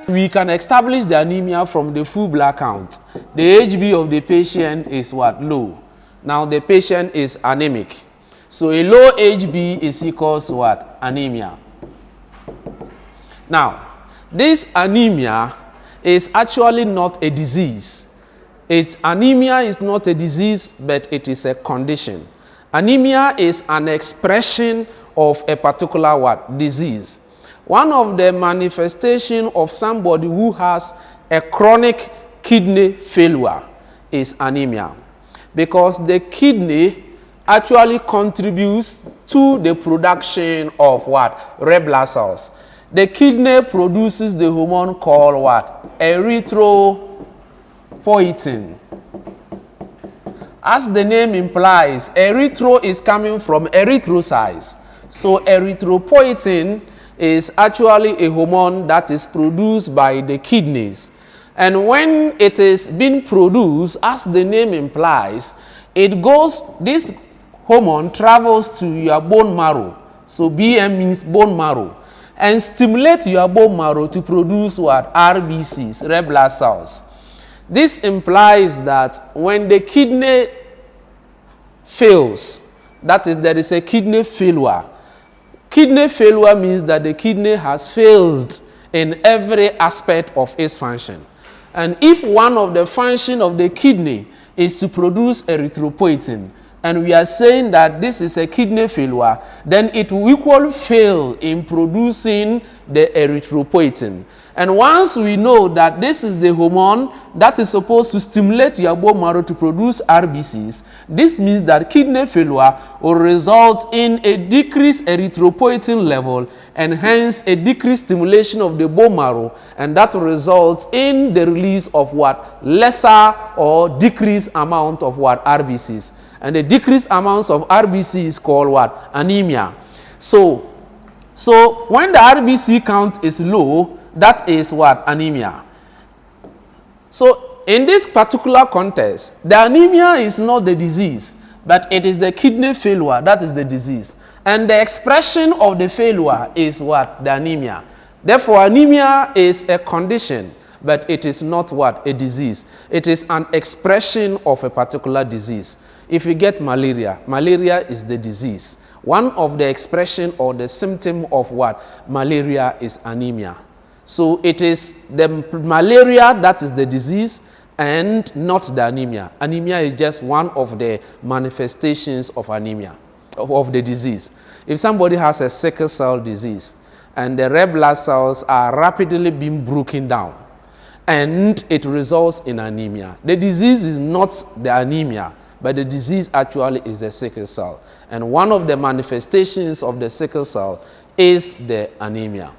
We can establish the anemia from the full blood count. The HB of the patient is what? Low. Now the patient is anemic. So a low HB is equals to what? Anemia. Now, this anemia is actually not a disease. Anemia is not a disease, but it is a condition. Anemia is an expression of a particular what? Disease. One of the manifestations of somebody who has a chronic kidney failure is anemia, because the kidney actually contributes to the production of what? Red blood cells. The kidney produces the hormone called what? Erythropoietin. As the name implies, erythro is coming from erythrocytes. So erythropoietin is actually a hormone that is produced by the kidneys. And when it is being produced, as the name implies, this hormone travels to your bone marrow. So BM means bone marrow. And stimulates your bone marrow to produce what? RBCs, red blood cells. This implies that when the kidney fails, that is, there is a kidney failure. Kidney failure means that the kidney has failed in every aspect of its function. And if one of the functions of the kidney is to produce erythropoietin, and we are saying that this is a kidney failure, then it will equally fail in producing the erythropoietin. And once we know that this is the hormone that is supposed to stimulate your bone marrow to produce RBCs, this means that kidney failure will result in a decreased erythropoietin level and hence a decreased stimulation of the bone marrow, and that will result in the release of what? Lesser or decreased amount of what? RBCs. And the decreased amounts of RBC is called what? Anemia. So when the RBC count is low, that is what? Anemia. So in this particular context, the anemia is not the disease, but it is the kidney failure that is the disease. And the expression of the failure is what? The anemia. Therefore, anemia is a condition, but it is not what? A disease. It is an expression of a particular disease. If you get malaria, malaria is the disease. One of the expression or the symptom of what? Malaria is anemia. So it is the malaria that is the disease and not the anemia. Anemia is just one of the manifestations of anemia, of the disease. If somebody has a sickle cell disease and the red blood cells are rapidly being broken down, and it results in anemia. The disease is not the anemia, but the disease actually is the sickle cell. And one of the manifestations of the sickle cell is the anemia.